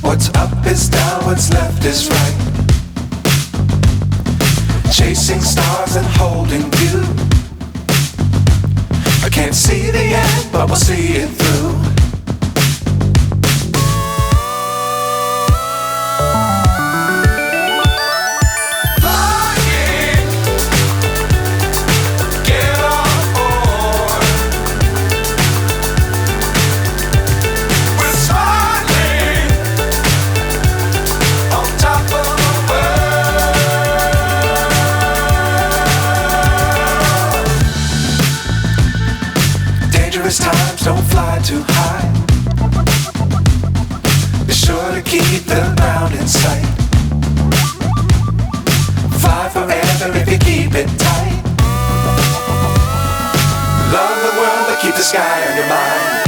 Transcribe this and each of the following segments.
What's up is down, what's left is right. Chasing stars and holding you. I can't see the end, but we'll see it through. Times don't fly too high. Be sure to keep the ground in sight. Fly forever if you keep it tight. Love the world but keep the sky on your mind.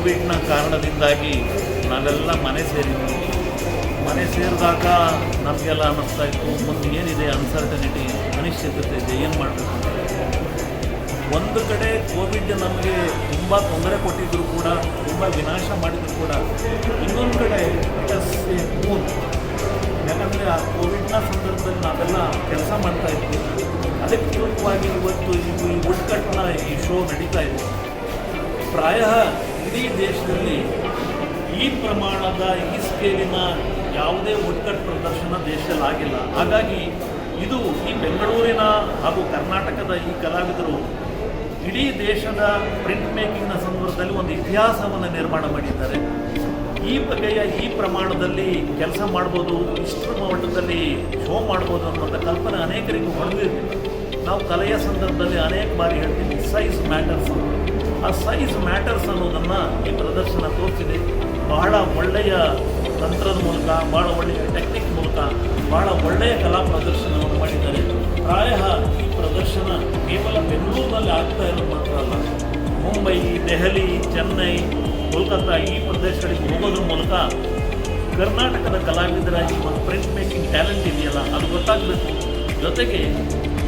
ಕೋವಿಡ್ನ ಕಾರಣದಿಂದಾಗಿ ನಾವೆಲ್ಲ ಮನೆ ಸೇರಿದ್ವಿ. ಮನೆ ಸೇರಿದಾಗ ನಮಗೆಲ್ಲ ಅನ್ನಿಸ್ತಾ ಇತ್ತು, ಮುಂದೆ ಏನಿದೆ ಅನ್ಸರ್ಟನಿಟಿ, ಅನಿಶ್ಚಿತತೆ ಇದೆ, ಏನು ಮಾಡಬೇಕು ಅಂತ. ಒಂದು ಕಡೆ ಕೋವಿಡ್ ನಮಗೆ ತುಂಬ ತೊಂದರೆ ಕೊಟ್ಟಿದ್ದರೂ ಕೂಡ, ತುಂಬ ವಿನಾಶ ಮಾಡಿದರೂ ಕೂಡ, ಇನ್ನೊಂದು ಕಡೆ ಇಟ್ ಇಸ್ ಎ ಮೂನ್. ಯಾಕಂದರೆ ಆ ಕೋವಿಡ್ನ ಸಂದರ್ಭದಲ್ಲಿ ನಾವೆಲ್ಲ ಕೆಲಸ ಮಾಡ್ತಾಯಿದ್ವಿ. ಅದಕ್ಕೆ ಪೂರಕವಾಗಿ ಇವತ್ತು ಈ ವುಡ್ಕಟ್ನ ಈ ಶೋ ನಡೀತಾ ಇದೆ. ಪ್ರಾಯ ಇಡೀ ದೇಶದಲ್ಲಿ ಈ ಪ್ರಮಾಣದ ಈ ಸ್ಕೇಲಿನ ಯಾವುದೇ ವುಡ್ಕಟ್ ಪ್ರದರ್ಶನ ದೇಶದಲ್ಲಿ ಆಗಿಲ್ಲ. ಹಾಗಾಗಿ ಇದು ಈ ಬೆಂಗಳೂರಿನ ಹಾಗೂ ಕರ್ನಾಟಕದ ಈ ಕಲಾವಿದರು ಇಡೀ ದೇಶದ ಪ್ರಿಂಟ್ ಮೇಕಿಂಗ್ನ ಸಂದರ್ಭದಲ್ಲಿ ಒಂದು ಇತಿಹಾಸವನ್ನು ನಿರ್ಮಾಣ ಮಾಡಿದ್ದಾರೆ. ಈ ಬಗೆಯ ಈ ಪ್ರಮಾಣದಲ್ಲಿ ಕೆಲಸ ಮಾಡ್ಬೋದು, ಇಷ್ಟರ ಮಟ್ಟದಲ್ಲಿ ಶೋ ಮಾಡ್ಬೋದು ಅನ್ನೋಂಥ ಕಲ್ಪನೆ ಅನೇಕರಿಗೂ ಹೊಡೆದಿರಲಿಲ್ಲ. ನಾವು ಕಲೆಯ ಸಂದರ್ಭದಲ್ಲಿ ಅನೇಕ ಬಾರಿ ಹೇಳ್ತೀವಿ, ಸೈಜ್ ಮ್ಯಾಟರ್ಸ್ ಅಂತ. ಆ ಸೈಜ್ ಮ್ಯಾಟರ್ಸ್ ಅನ್ನೋದನ್ನು ಈ ಪ್ರದರ್ಶನ ತೋರಿಸಿದೆ. ಬಹಳ ಒಳ್ಳೆಯ ತಂತ್ರದ ಮೂಲಕ, ಭಾಳ ಒಳ್ಳೆಯ ಟೆಕ್ನಿಕ್ ಮೂಲಕ ಭಾಳ ಒಳ್ಳೆಯ ಕಲಾ ಪ್ರದರ್ಶನವನ್ನು ಮಾಡಿದ್ದಾರೆ. ಪ್ರಾಯ ಈ ಪ್ರದರ್ಶನ ಕೇವಲ ಬೆಂಗಳೂರಿನಲ್ಲಿ ಆಗ್ತಾ ಇರೋದು ಮಾತ್ರ ಅಲ್ಲ, ಮುಂಬೈ, ದೆಹಲಿ, ಚೆನ್ನೈ, ಕೋಲ್ಕತ್ತಾ ಈ ಪ್ರದೇಶಗಳಿಗೆ ಹೋಗೋದ್ರ ಮೂಲಕ ಕರ್ನಾಟಕದ ಕಲಾವಿದರ ಈ ಒಂದು ಪ್ರಿಂಟ್ ಮೇಕಿಂಗ್ ಟ್ಯಾಲೆಂಟ್ ಇದೆಯಲ್ಲ ಅದು ಗೊತ್ತಾಗಬೇಕು. ಜೊತೆಗೆ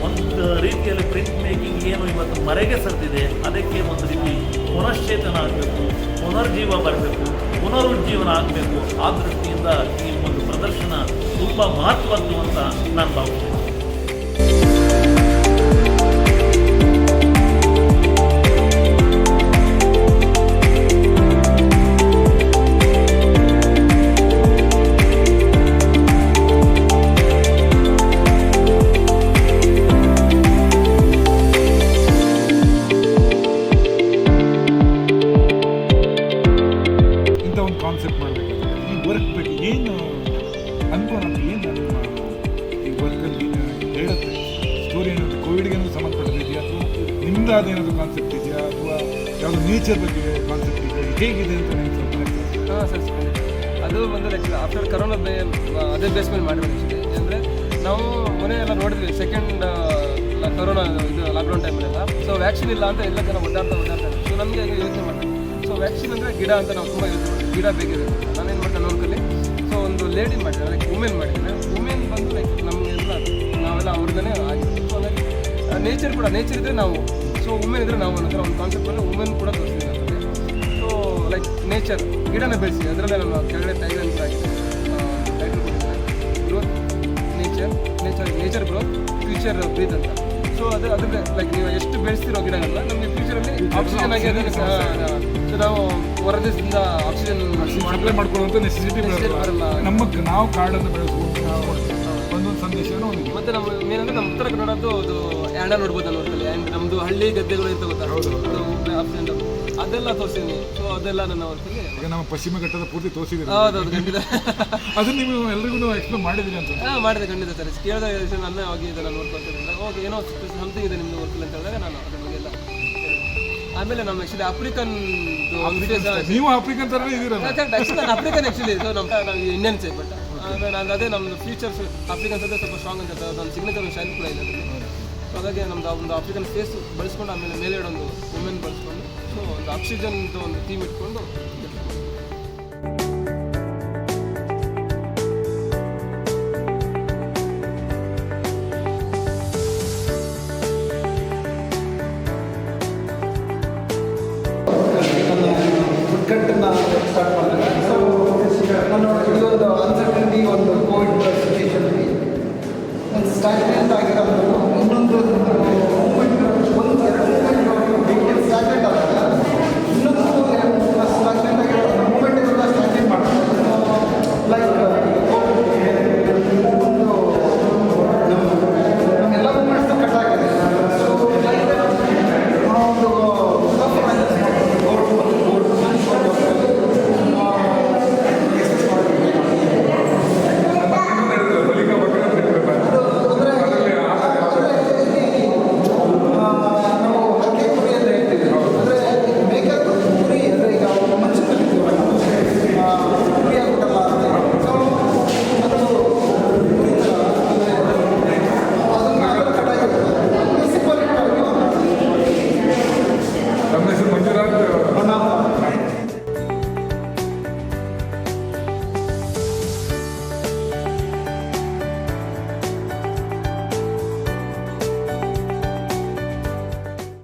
ಒಂದು ರೀತಿಯಲ್ಲಿ ಪ್ರಿಂಟ್ ಮೇಕಿಂಗ್ ಏನು ಇವತ್ತು ಮರೆಗೆ ಸರಿದಿದೆ, ಅದಕ್ಕೆ ಒಂದು ರೀತಿ ಪುನಶ್ಚೇತನ ಆಗಬೇಕು, ಪುನರ್ಜೀವ ಬರಬೇಕು, ಪುನರುಜ್ಜೀವನ ಆಗಬೇಕು. ಆ ದೃಷ್ಟಿಯಿಂದ ಈ ಒಂದು ಪ್ರದರ್ಶನ ತುಂಬ ಮಹತ್ವದ್ದು ಅಂತ ನಾನು ಭಾವಿಸ್ತೇನೆ. ಕಾನ್ಸೆಪ್ಟ್ ಮಾಡಬೇಕಾದ್ರೆ ಈ ವರ್ಕ್ ಬಗ್ಗೆ ಏನು ಅನ್ಕೊಂಡು ಏನು ಈ ವರ್ಕಲ್ಲಿ ಹೇಳುತ್ತೆ ಸ್ಟೋರಿ ಏನಾದರೂ ಕೋವಿಡ್ಗೆ ಏನಾದರೂ ಸಂಬಂಧಪಟ್ಟಿದೆಯಾ, ಅಥವಾ ನಿಮ್ಮದಾದ ಏನಾದರೂ ಕಾನ್ಸೆಪ್ಟ್ ಇದೆಯಾ, ಅಥವಾ ಯಾವುದೋ ನೇಚರ್ ಬಗ್ಗೆ ಕಾನ್ಸೆಪ್ಟ್ ಇದೆಯಾ, ಹೇಗಿದೆ ಅಂತ ನಿಮ್ಗೆ ಸ್ವಲ್ಪ? ಹಾಂ ಸರ್, ಅದು ಒಂದು ಲೈಕ್ ಆಫ್ಟರ್ ಕರೋನಾ ಅದೇ ಬೇಸ್ ಮೇಲೆ ಮಾಡಿರೋದು. ಅಂದರೆ ನಾವು ಮೊನ್ನೆ ಎಲ್ಲ ನೋಡಿದ್ವಿ, ಸೆಕೆಂಡ್ ಕರೋನಾ ಇದು ಲಾಕ್ಡೌನ್ ಟೈಮಲ್ಲೆಲ್ಲ. ಸೊ ವ್ಯಾಕ್ಸಿನ್ ಇಲ್ಲ ಅಂತ ಎಲ್ಲ ಜನ ಓಡಾಡ್ತಾರೆ. ಸೊ ನಮಗೆ ಹೇಗೆ ಯೋಚನೆ ಮಾಡ್ತೀವಿ, ಸೊ ವ್ಯಾಕ್ಸಿನ್ ಅಂದರೆ ಗಿಡ ಅಂತ ನಾವು ತುಂಬ ಯೋಚನೆ ಮಾಡ್ತೀವಿ, ಗಿಡ ಬೇಕಿರುತ್ತೆ. ನಾನೇನು ಮಾಡ್ತೇನೆ ನೋಡ್ಕೊಳ್ಳಿ, ಸೊ ಒಂದು ಲೇಡಿ ಮಾಡಿದ್ದಾರೆ, ಲೈಕ್ ವುಮೆನ್ ಮಾಡಿದ್ದಾರೆ. ವುಮೆನ್ ಬಂದು ಲೈಕ್ ನಮಗೆಲ್ಲ ನಾವೆಲ್ಲ ಅವ್ರದ್ದೇ ಆಗಿತ್ತು. ಸೊ ಹಾಗಾಗಿ ನೇಚರ್ ಕೂಡ, ನೇಚರ್ ಇದ್ದರೆ ನಾವು, ಸೊ ವುಮೆನ್ ಇದ್ದರೆ ನಾವು ಅನ್ನೋ ಒಂದು ಕಾನ್ಸೆಪ್ಟಲ್ಲಿ ವುಮೆನ್ ಕೂಡ ತೋರಿಸ್ತೀನಿ ಅಂತಂದರೆ. ಸೊ ಲೈಕ್ ನೇಚರ್, ಗಿಡನ ಬೆಳೆಸಿ, ಅದರಲ್ಲೇ ನಮ್ಮ ಕೆಳಗಡೆ ಟೈಗರ್ ಕೂಡ ಆಗಿದೆ, ಟೈಟಲ್ ಕೊಟ್ಟಿದ್ದಾರೆ, growth nature growth future breath ಅಂತ. ಸೊ ಅದ್ರಲ್ಲಿ ಲೈಕ್ ನೀವು ಎಷ್ಟು ಬೆಳೆಸ್ತಿರೋ ಗಿಡಗಳನ್ನ ನಮಗೆ ಫ್ಯೂಚರಲ್ಲಿ ಆಕ್ಸಿಜನ್ ಆಗಿ ಅದನ್ನು ಸೊ ನಾವು ಹೊರದೇಶದಿಂದ ಆಕ್ಸಿಜನ್ ಸಪ್ಲೈ ಮಾಡ್ಕೊಳ್ಳುವಂಥ ನೆಸೆಸಿಟಿ ಬರಲ್ಲ. ನಾವು ಕಾಡನ್ನು ಬೆಳೆಸ್ಬೋದು, ಒಂದೊಂದು ಸಂದೇಶನೂ ಒಂದು. ಮತ್ತು ನಮ್ಮ ಏನಂದರೆ ನಮ್ಮ ಉತ್ತರ ಕನ್ನಡದ್ದು ಅದು ಆ್ಯಂಡ ನೋಡ್ಬೋದು ಅನ್ನೋದಲ್ಲಿ. ಆ್ಯಂಡ್ ನಮ್ಮದು ಹಳ್ಳಿ ಗದ್ದೆಗಳು ಇರ್ತವೆ ಗೊತ್ತಾ, ಆಪ್ಷನ್ ಅದೆಲ್ಲ ತೋರಿಸಿದ್ದೀನಿ. ಸೊ ಅದೆಲ್ಲ ನನ್ನ ವರ್ಕಲ್ಲಿ ಈಗ ನಮ್ಮ ಪಶ್ಚಿಮ ಘಟ್ಟದ ಪೂರ್ತಿ ತೋರಿಸಿದ್ದೀವಿ. ಹೌದೌದು, ಖಂಡಿತ. ಅದು ನೀವು ಎಲ್ರಿಗೂ ಎಕ್ಸ್ಪ್ಲೇನ್ ಮಾಡಿದ್ದೀರಿ ಅಂತ? ಹಾಂ, ಮಾಡಿದೆ, ಖಂಡಿತ ಸರ್. ಕೇಳಿದಾಗ ನನ್ನ ಆಗಿ ಇದೆ, ನಾನು ನೋಡ್ಕೊಳ್ತಿದ್ದೆ. ಓಕೆ, ಏನೋ ಸಮಥಿಂಗ್ ಇದೆ ನಿಮ್ಮದು ವರ್ಕಲ್ಲಿ ಅಂತ ಹೇಳಿದಾಗ ನಾನು ಅದ್ರ ಬಗ್ಗೆ ಎಲ್ಲ. ಆಮೇಲೆ ನಮ್ಮ ಆ್ಯಕ್ಚುಲಿ ಆಫ್ರಿಕನ್ ನೀವು ಆಫ್ರಿಕನ್ ಥರನೇ ಇದ್ದೀರಲ್ಲ? ಆ್ಯಕ್ಚುಲಿ ನಾನು ಆಫ್ರಿಕನ್ ಆ್ಯಕ್ಚುಲಿ. ಸೊ ನಾವು ಇಂಡಿಯನ್ಸೇ, ಬಟ್ ನಾನು ಅದೇ ನಮ್ಮದು ಫ್ಯೂಚರ್ಸ್ ಆಫ್ರಿಕನ್ಸ್ ಅಂದರೆ ಸ್ವಲ್ಪ ಸ್ಟ್ರಾಂಗ್ ಅಂತ ಒಂದು ಸಿಗ್ನೇಚರ್ ಶೈನ್ ಕೂಡ ಇದೆ ಅದರಲ್ಲಿ. ಸೊ ಹಾಗಾಗಿ ನಮ್ಮದು ಒಂದು ಆಫ್ರಿಕನ್ ಫೇಸ್ ಬಳಸ್ಕೊಂಡು, ಆಮೇಲೆ ಮೇಲೆ ಒಂದು ವುಮೆನ್ ಬಳಸ್ಕೊಂಡು, ಸೊ ಒಂದು ಆಕ್ಸಿಜನ್ ಒಂದು ಥೀಮ್ ಇಟ್ಕೊಂಡು ವುಡ್ಕಟ್ಟನ್ನು ಸ್ಟಾರ್ಟ್ ಮಾಡಿದೆ. ಸೊ ನಾನು ಇದೊಂದು ಅನ್ಸರ್ಟನಿಟಿ, ಒಂದು ಕೋವಿಡ್ ಸಿಚುವೇಷನಲ್ಲಿ ಒಂದು ಸ್ಟ್ಯಾಗ್ನೆಂಟ್ ಆಗಿರೋ